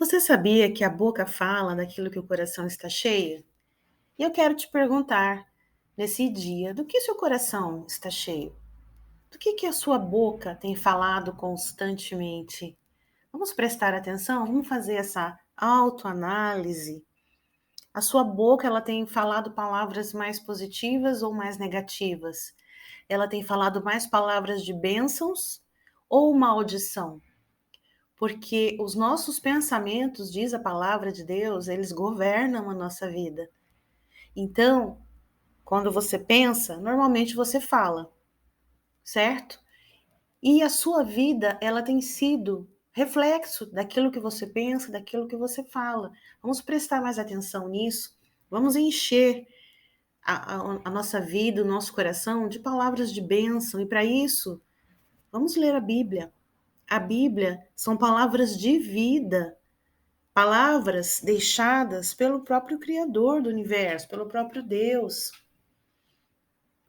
Você sabia que a boca fala daquilo que o coração está cheio? E eu quero te perguntar, nesse dia, do que seu coração está cheio? Do que a sua boca tem falado constantemente? Vamos prestar atenção? Vamos fazer essa autoanálise. A sua boca, ela tem falado palavras mais positivas ou mais negativas? Ela tem falado mais palavras de bênçãos ou maldição? Porque os nossos pensamentos, diz a palavra de Deus, eles governam a nossa vida. Então, quando você pensa, normalmente você fala, certo? E a sua vida, ela tem sido reflexo daquilo que você pensa, daquilo que você fala. Vamos prestar mais atenção nisso. Vamos encher a nossa vida, o nosso coração de palavras de bênção. E para isso, vamos ler a Bíblia. A Bíblia são palavras de vida. Palavras deixadas pelo próprio Criador do universo, pelo próprio Deus.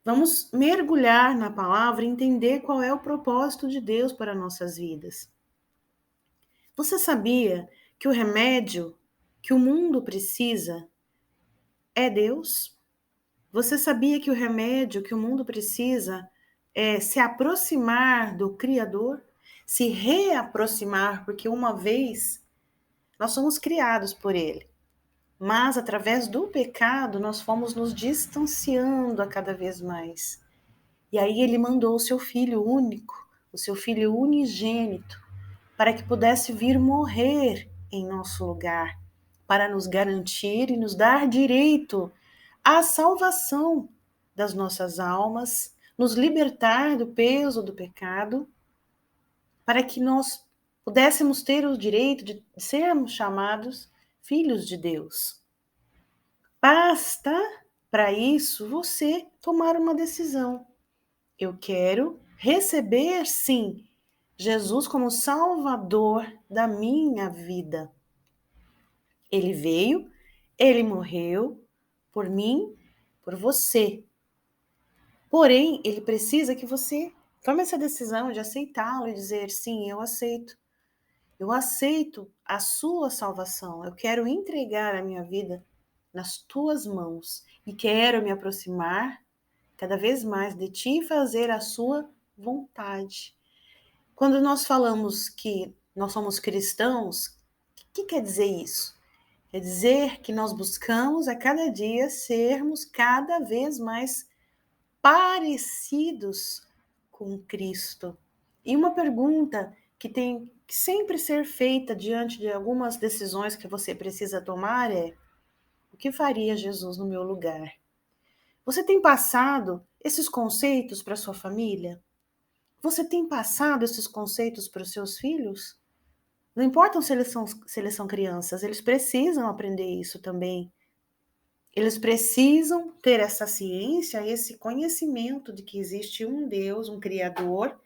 Vamos mergulhar na palavra e entender qual é o propósito de Deus para nossas vidas. Você sabia que o remédio que o mundo precisa é Deus? Você sabia que o remédio que o mundo precisa é se aproximar do Criador? Se reaproximar, porque uma vez nós somos criados por Ele. Mas através do pecado nós fomos nos distanciando a cada vez mais. E aí ele mandou o seu filho único, o seu filho unigênito, para que pudesse vir morrer em nosso lugar, para nos garantir e nos dar direito à salvação das nossas almas, nos libertar do peso do pecado, para que nós pudéssemos ter o direito de sermos chamados filhos de Deus. Basta, para isso, você tomar uma decisão. Eu quero receber, sim, Jesus como Salvador da minha vida. Ele veio, ele morreu por mim, por você. Porém, ele precisa que você tome essa decisão de aceitá-lo e dizer: sim, eu aceito. Eu aceito a sua salvação. Eu quero entregar a minha vida nas tuas mãos e quero me aproximar cada vez mais de ti e fazer a sua vontade. Quando nós falamos que nós somos cristãos, o que quer dizer isso? Quer dizer que nós buscamos a cada dia sermos cada vez mais parecidos com Cristo. E uma pergunta que tem que sempre ser feita diante de algumas decisões que você precisa tomar é: o que faria Jesus no meu lugar? Você tem passado esses conceitos para sua família? Você tem passado esses conceitos para os seus filhos? Não importa se eles são crianças, eles precisam aprender isso também. Eles precisam ter essa ciência, esse conhecimento de que existe um Deus, um Criador,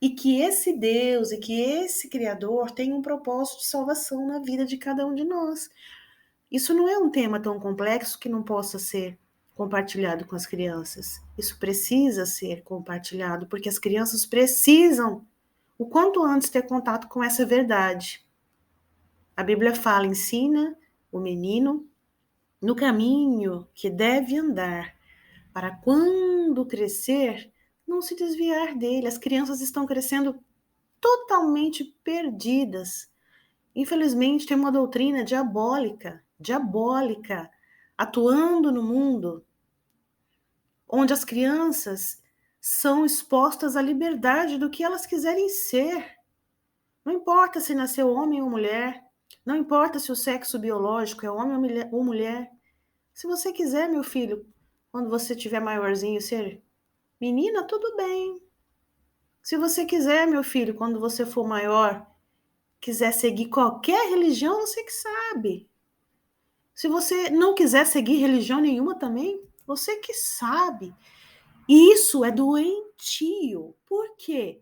e que esse Deus e que esse Criador tem um propósito de salvação na vida de cada um de nós. Isso não é um tema tão complexo que não possa ser compartilhado com as crianças. Isso precisa ser compartilhado, porque as crianças precisam, o quanto antes, ter contato com essa verdade. A Bíblia fala: ensina o menino no caminho que deve andar, para quando crescer, não se desviar dele. As crianças estão crescendo totalmente perdidas. Infelizmente, tem uma doutrina diabólica, atuando no mundo, onde as crianças são expostas à liberdade do que elas quiserem ser. Não importa se nasceu homem ou mulher, não importa se o sexo biológico é homem ou mulher. Se você quiser, meu filho, quando você tiver maiorzinho, ser menina, tudo bem. Se você quiser, meu filho, quando você for maior, quiser seguir qualquer religião, você que sabe. Se você não quiser seguir religião nenhuma também, você que sabe. Isso é doentio. Por quê?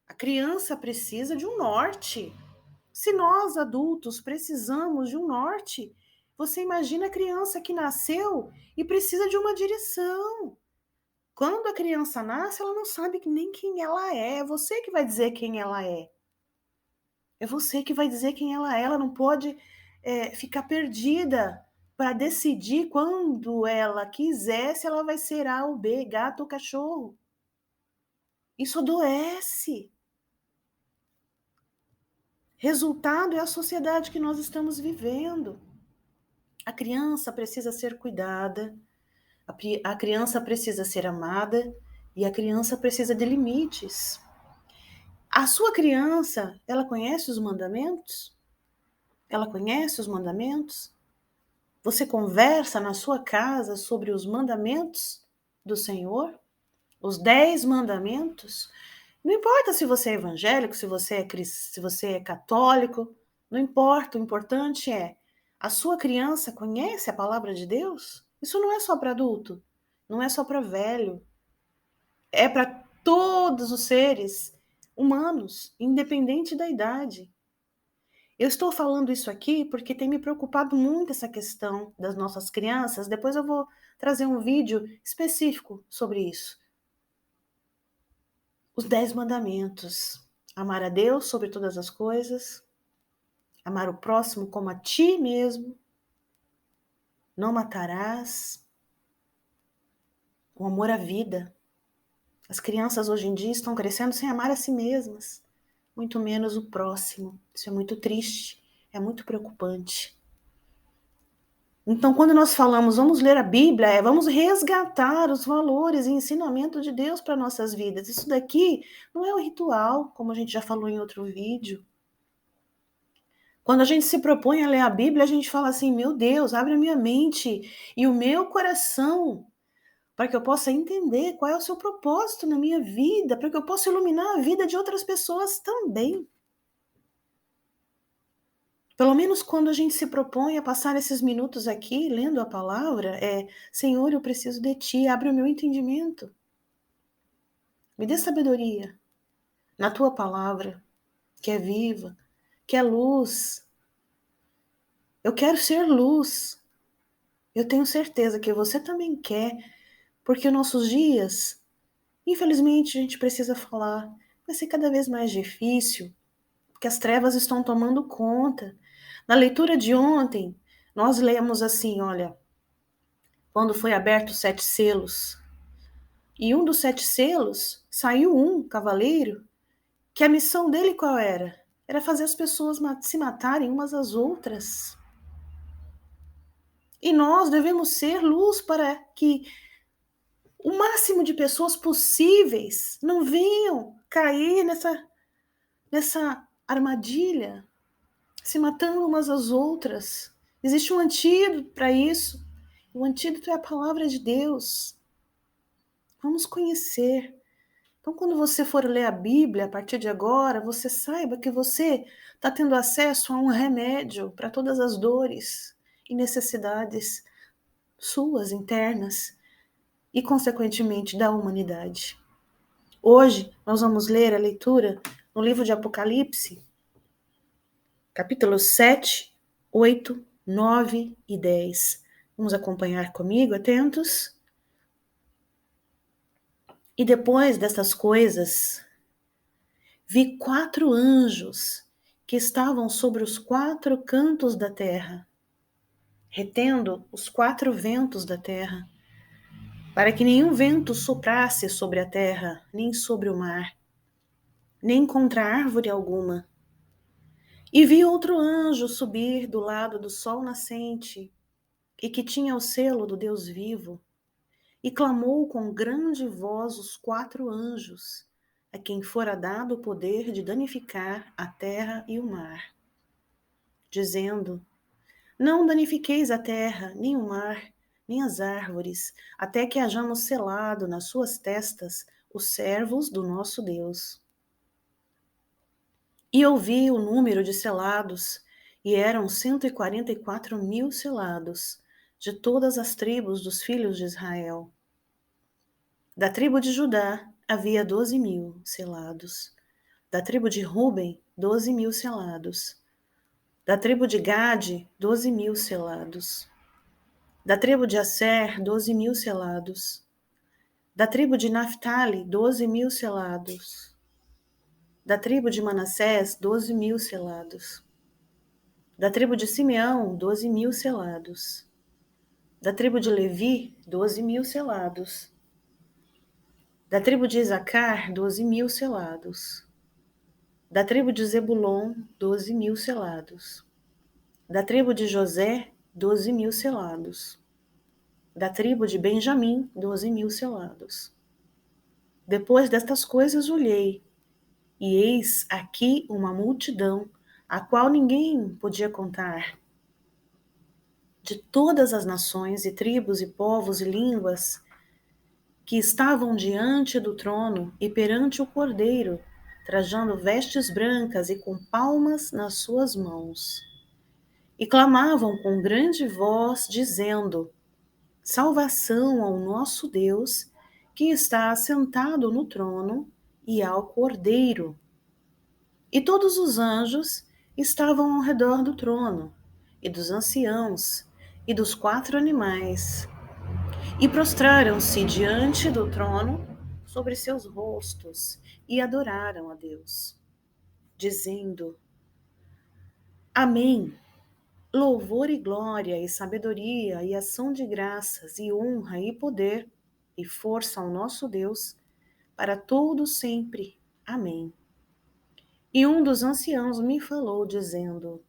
A criança precisa de um norte. Se nós, adultos, precisamos de um norte, você imagina a criança que nasceu e precisa de uma direção. Quando a criança nasce, ela não sabe nem quem ela é. É você que vai dizer quem ela é. É você que vai dizer quem ela é. Ela não pode ficar perdida para decidir quando ela quiser se ela vai ser A ou B, gato ou cachorro. Isso adoece. Resultado é a sociedade que nós estamos vivendo. A criança precisa ser cuidada, a criança precisa ser amada e a criança precisa de limites. A sua criança, ela conhece os mandamentos? Ela conhece os mandamentos? Você conversa na sua casa sobre os mandamentos do Senhor? Os 10 mandamentos? Não importa se você é evangélico, se você é católico, não importa, o importante é, a sua criança conhece a palavra de Deus? Isso não é só para adulto, não é só para velho, é para todos os seres humanos, independente da idade. Eu estou falando isso aqui porque tem me preocupado muito essa questão das nossas crianças. Depois eu vou trazer um vídeo específico sobre isso. Os 10 mandamentos. Amar a Deus sobre todas as coisas. Amar o próximo como a ti mesmo. Não matarás. O amor à vida. As crianças hoje em dia estão crescendo sem amar a si mesmas. Muito menos o próximo. Isso é muito triste. É muito preocupante. Então, quando nós falamos, vamos ler a Bíblia, vamos resgatar os valores e ensinamento de Deus para nossas vidas. Isso daqui não é um ritual, como a gente já falou em outro vídeo. Quando a gente se propõe a ler a Bíblia, a gente fala assim, meu Deus, abre a minha mente e o meu coração para que eu possa entender qual é o seu propósito na minha vida, para que eu possa iluminar a vida de outras pessoas também. Pelo menos quando a gente se propõe a passar esses minutos aqui, lendo a palavra, Senhor, eu preciso de Ti, abre o meu entendimento. Me dê sabedoria na Tua palavra, que é viva, que é luz. Eu quero ser luz. Eu tenho certeza que você também quer, porque nossos dias, infelizmente, a gente precisa falar, vai ser cada vez mais difícil, porque as trevas estão tomando conta. Na leitura de ontem, nós lemos assim, olha, quando foi aberto os 7 selos. E um dos 7 selos, saiu um cavaleiro, que a missão dele qual era? Era fazer as pessoas se matarem umas às outras. E nós devemos ser luz para que o máximo de pessoas possíveis não venham cair nessa armadilha, se matando umas às outras. Existe um antídoto para isso. O antídoto é a palavra de Deus. Vamos conhecer. Então, quando você for ler a Bíblia, a partir de agora, você saiba que você está tendo acesso a um remédio para todas as dores e necessidades suas internas e, consequentemente, da humanidade. Hoje, nós vamos ler a leitura no livro de Apocalipse, capítulos 7, 8, 9 e 10. Vamos acompanhar comigo, atentos? E depois dessas coisas, vi 4 anjos que estavam sobre os 4 cantos da terra, retendo os 4 ventos da terra, para que nenhum vento soprasse sobre a terra, nem sobre o mar, nem contra árvore alguma. E vi outro anjo subir do lado do sol nascente, e que tinha o selo do Deus vivo, e clamou com grande voz os 4 anjos, a quem fora dado o poder de danificar a terra e o mar, dizendo: não danifiqueis a terra, nem o mar, nem as árvores, até que hajamos selado nas suas testas os servos do nosso Deus. E ouvi o número de selados, e eram 144.000 selados, de todas as tribos dos filhos de Israel. Da tribo de Judá havia 12.000 selados. Da tribo de Ruben, 12.000 selados. Da tribo de Gade, 12.000 selados. Da tribo de Asser, 12.000 selados. Da tribo de Naphtali, 12.000 selados. Da tribo de Manassés, 12.000 selados. Da tribo de Simeão, 12.000 selados. Da tribo de Levi, 12.000 selados. Da tribo de Isacar, 12.000 selados. Da tribo de Zebulon, 12.000 selados. Da tribo de José, 12.000 selados. Da tribo de Benjamim, 12.000 selados. Depois destas coisas olhei, e eis aqui uma multidão, a qual ninguém podia contar, de todas as nações e tribos e povos e línguas, que estavam diante do trono e perante o Cordeiro, trajando vestes brancas e com palmas nas suas mãos. E clamavam com grande voz, dizendo: Salvação ao nosso Deus, que está assentado no trono, e ao Cordeiro. E todos os anjos estavam ao redor do trono, e dos anciãos, e dos 4 animais, e prostraram-se diante do trono sobre seus rostos, e adoraram a Deus, dizendo: Amém. Louvor e glória e sabedoria e ação de graças e honra e poder e força ao nosso Deus, para todo sempre. Amém. E um dos anciãos me falou, dizendo: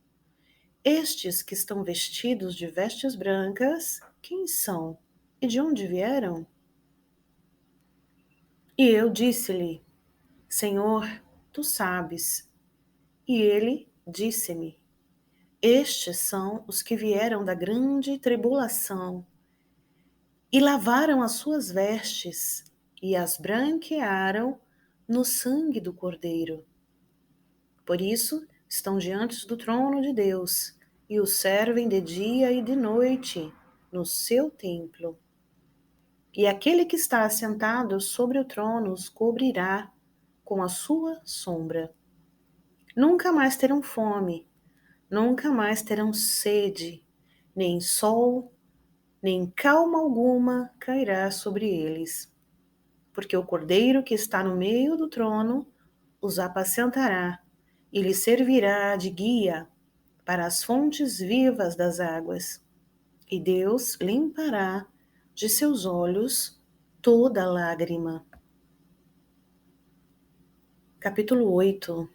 Estes que estão vestidos de vestes brancas, quem são? E de onde vieram? E eu disse-lhe: Senhor, tu sabes. E ele disse-me: Estes são os que vieram da grande tribulação e lavaram as suas vestes e as branquearam no sangue do Cordeiro. Por isso estão diante do trono de Deus e o servem de dia e de noite no seu templo. E aquele que está assentado sobre o trono os cobrirá com a sua sombra. Nunca mais terão fome, nunca mais terão sede, nem sol, nem calma alguma cairá sobre eles. Porque o Cordeiro que está no meio do trono os apacentará e lhes servirá de guia para as fontes vivas das águas. E Deus limpará de seus olhos toda lágrima. Capítulo 8.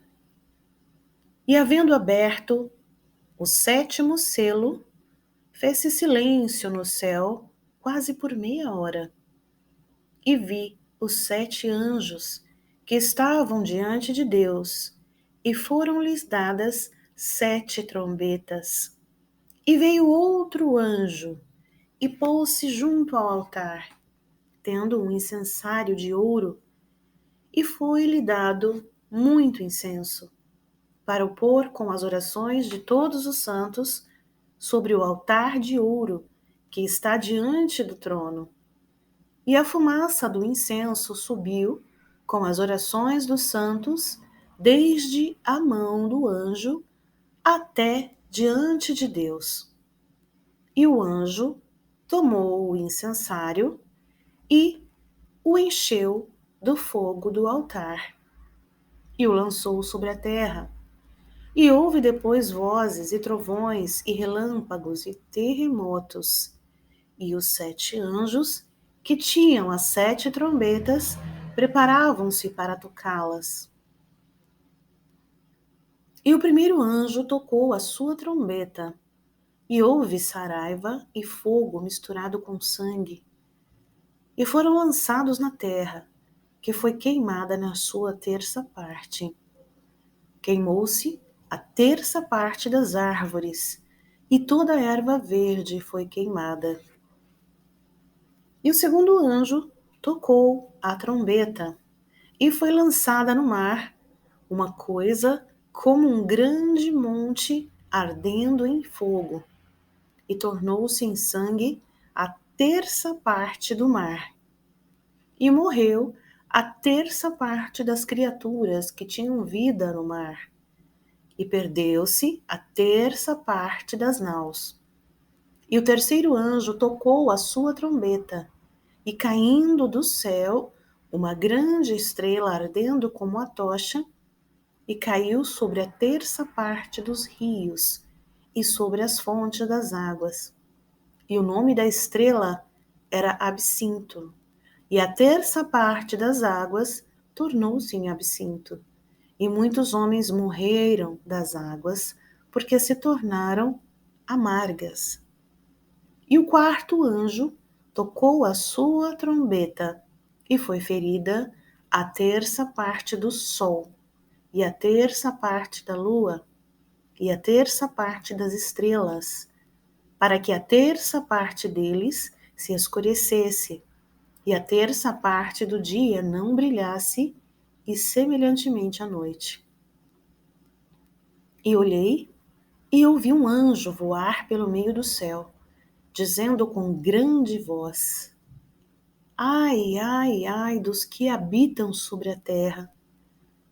E havendo aberto o 7º selo, fez-se silêncio no céu quase por meia hora. E vi os 7 anjos que estavam diante de Deus, e foram-lhes dadas 7 trombetas. E veio outro anjo, e pôs-se junto ao altar, tendo um incensário de ouro, e foi-lhe dado muito incenso, para o pôr com as orações de todos os santos sobre o altar de ouro que está diante do trono. E a fumaça do incenso subiu com as orações dos santos, desde a mão do anjo até diante de Deus. E o anjo tomou o incensário e o encheu do fogo do altar e o lançou sobre a terra. E houve depois vozes e trovões e relâmpagos e terremotos. E os 7 anjos, que tinham as 7 trombetas, preparavam-se para tocá-las. E o primeiro anjo tocou a sua trombeta, e houve saraiva e fogo misturado com sangue, e foram lançados na terra, que foi queimada na sua terça parte. Queimou-se a terça parte das árvores, e toda a erva verde foi queimada. E o segundo anjo tocou a trombeta, e foi lançada no mar uma coisa como um grande monte ardendo em fogo, e tornou-se em sangue a terça parte do mar. E morreu a terça parte das criaturas que tinham vida no mar, e perdeu-se a terça parte das naus. E o terceiro anjo tocou a sua trombeta, e caindo do céu uma grande estrela ardendo como a tocha, e caiu sobre a terça parte dos rios e sobre as fontes das águas. E o nome da estrela era Absinto, e a terça parte das águas tornou-se em absinto. E muitos homens morreram das águas, porque se tornaram amargas. E o quarto anjo tocou a sua trombeta, e foi ferida a terça parte do sol, e a terça parte da lua, e a terça parte das estrelas, para que a terça parte deles se escurecesse, e a terça parte do dia não brilhasse, e semelhantemente à noite. E olhei, e ouvi um anjo voar pelo meio do céu, dizendo com grande voz: Ai, ai, ai dos que habitam sobre a terra,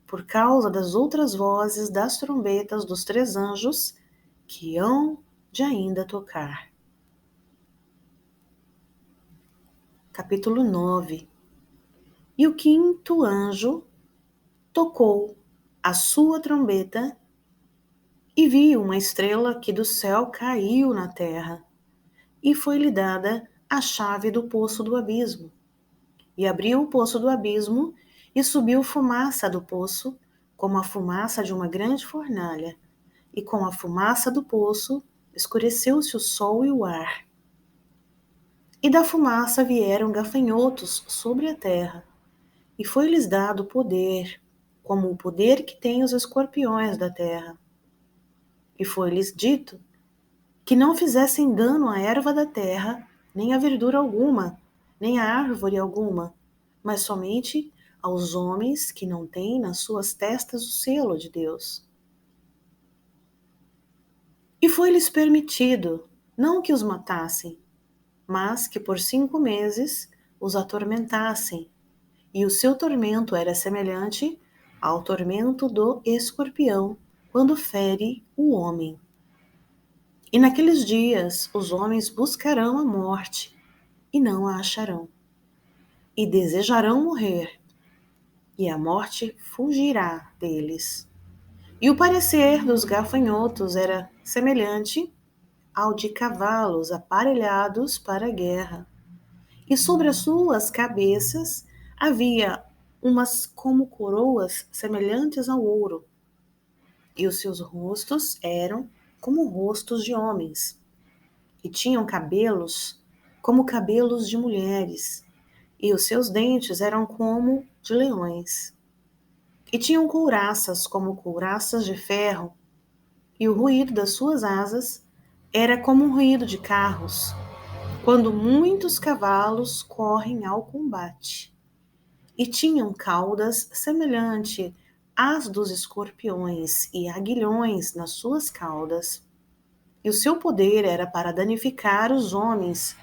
por causa das outras vozes das trombetas dos três anjos que hão de ainda tocar. Capítulo 9. E o quinto anjo tocou a sua trombeta e vi uma estrela que do céu caiu na terra, e foi-lhe dada a chave do poço do abismo. E abriu o poço do abismo, e subiu fumaça do poço, como a fumaça de uma grande fornalha. E com a fumaça do poço, escureceu-se o sol e o ar. E da fumaça vieram gafanhotos sobre a terra, e foi-lhes dado poder, como o poder que têm os escorpiões da terra. E foi-lhes dito que não fizessem dano à erva da terra, nem a verdura alguma, nem a árvore alguma, mas somente aos homens que não têm nas suas testas o selo de Deus. E foi-lhes permitido, não que os matassem, mas que por 5 meses os atormentassem, e o seu tormento era semelhante ao tormento do escorpião, quando fere o homem. E naqueles dias os homens buscarão a morte, e não a acharão. E desejarão morrer, e a morte fugirá deles. E o parecer dos gafanhotos era semelhante ao de cavalos aparelhados para a guerra. E sobre as suas cabeças havia umas como coroas semelhantes ao ouro, e os seus rostos eram como rostos de homens, e tinham cabelos como cabelos de mulheres, e os seus dentes eram como de leões. E tinham couraças como couraças de ferro, e o ruído das suas asas era como um ruído de carros, quando muitos cavalos correm ao combate. E tinham caudas semelhante às dos escorpiões e aguilhões nas suas caudas. E o seu poder era para danificar os homens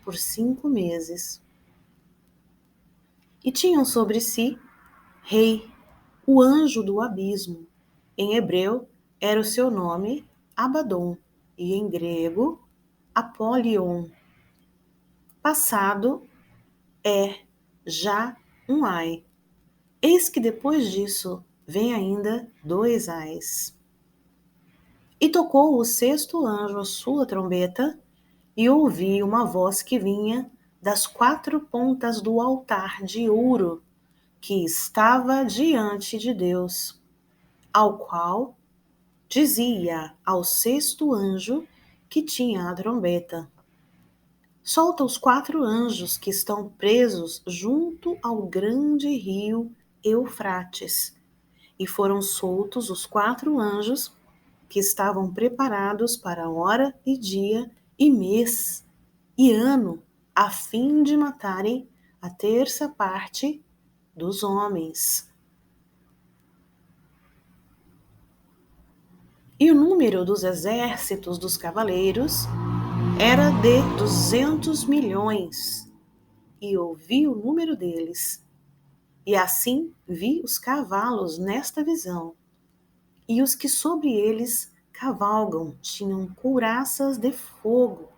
por 5 meses. E tinham sobre si rei, o anjo do abismo. Em hebreu era o seu nome Abaddon, e em grego Apolion. Passado é já um ai. Eis que depois disso vem ainda 2 ais. E tocou o sexto anjo a sua trombeta, e ouvi uma voz que vinha das 4 pontas do altar de ouro que estava diante de Deus, ao qual dizia ao sexto anjo que tinha a trombeta: Solta os 4 anjos que estão presos junto ao grande rio Eufrates. E foram soltos os 4 anjos que estavam preparados para hora e dia e mês e ano, a fim de matarem a terça parte dos homens. E o número dos exércitos dos cavaleiros era de 200 milhões. E ouvi o número deles. E assim vi os cavalos nesta visão. E os que sobre eles cavalgam tinham couraças de fogo,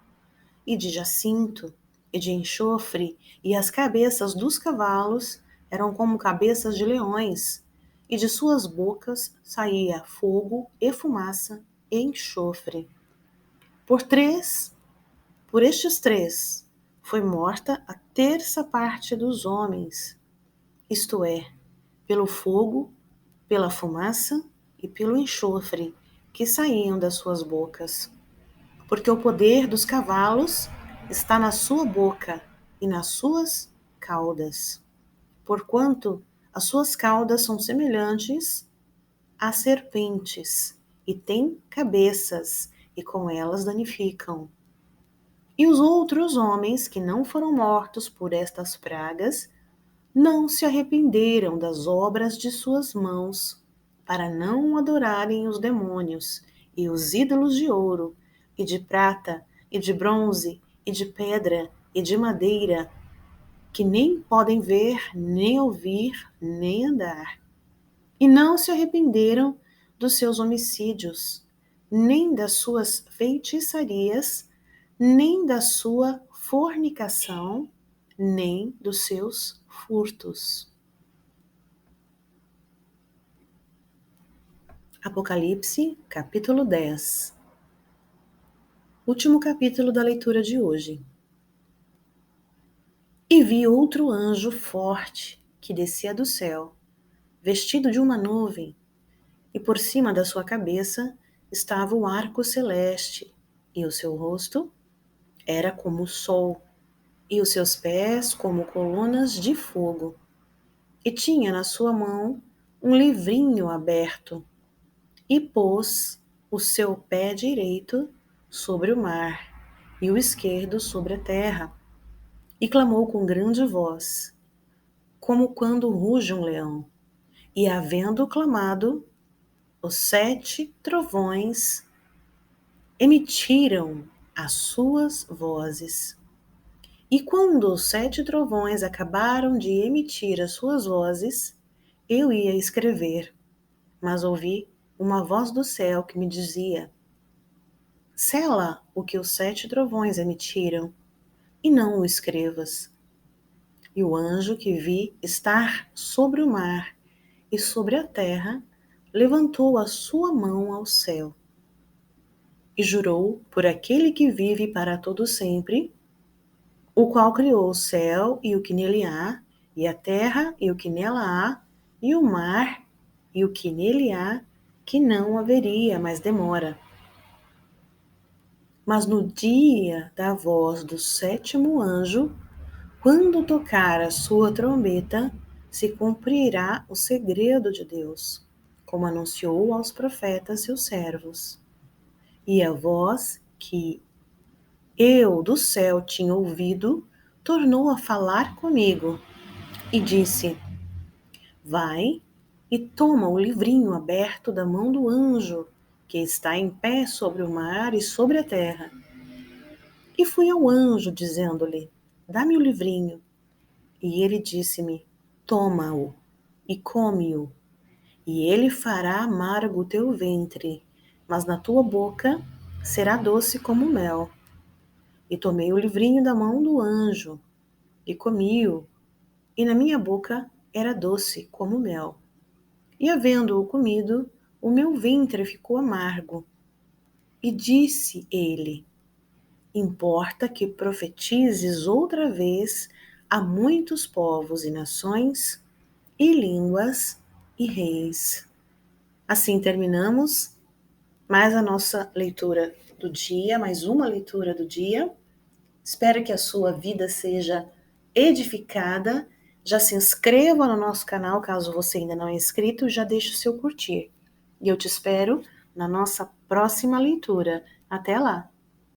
e de jacinto, e de enxofre, e as cabeças dos cavalos eram como cabeças de leões, e de suas bocas saía fogo e fumaça e enxofre. Por estes três, foi morta a terça parte dos homens, isto é, pelo fogo, pela fumaça e pelo enxofre que saíam das suas bocas. Porque o poder dos cavalos está na sua boca e nas suas caudas. Porquanto as suas caudas são semelhantes a serpentes e têm cabeças, e com elas danificam. E os outros homens que não foram mortos por estas pragas não se arrependeram das obras de suas mãos, para não adorarem os demônios e os ídolos de ouro, e de prata, e de bronze, e de pedra, e de madeira, que nem podem ver, nem ouvir, nem andar. E não se arrependeram dos seus homicídios, nem das suas feitiçarias, nem da sua fornicação, nem dos seus furtos. Apocalipse, capítulo 10. Último capítulo da leitura de hoje. E vi outro anjo forte que descia do céu, vestido de uma nuvem, e por cima da sua cabeça estava o arco celeste, e o seu rosto era como o sol, e os seus pés como colunas de fogo. E tinha na sua mão um livrinho aberto, e pôs o seu pé direito sobre o mar, e o esquerdo sobre a terra, e clamou com grande voz, como quando ruge um leão. E havendo clamado, os 7 trovões emitiram as suas vozes. E quando os 7 trovões acabaram de emitir as suas vozes, eu ia escrever, mas ouvi uma voz do céu que me dizia: sela o que os 7 trovões emitiram, e não o escrevas. E o anjo que vi estar sobre o mar e sobre a terra levantou a sua mão ao céu e jurou por aquele que vive para todo sempre, o qual criou o céu e o que nele há, e a terra e o que nela há, e o mar e o que nele há, que não haveria mais demora. Mas no dia da voz do 7º anjo, quando tocar a sua trombeta, se cumprirá o segredo de Deus, como anunciou aos profetas seus servos. E a voz que eu do céu tinha ouvido tornou a falar comigo e disse: vai e toma o livrinho aberto da mão do anjo que está em pé sobre o mar e sobre a terra. E fui ao anjo dizendo-lhe: dá-me o livrinho. E ele disse-me: toma-o e come-o, e ele fará amargo o teu ventre, mas na tua boca será doce como mel. E tomei o livrinho da mão do anjo, e comi-o, e na minha boca era doce como mel. E havendo-o comido, o meu ventre ficou amargo. E disse ele: importa que profetizes outra vez a muitos povos e nações, e línguas e reis. Assim terminamos mais a nossa leitura do dia, mais uma leitura do dia. Espero que a sua vida seja edificada. Já se inscreva no nosso canal, caso você ainda não é inscrito, já deixe o seu curtir. E eu te espero na nossa próxima leitura. Até lá!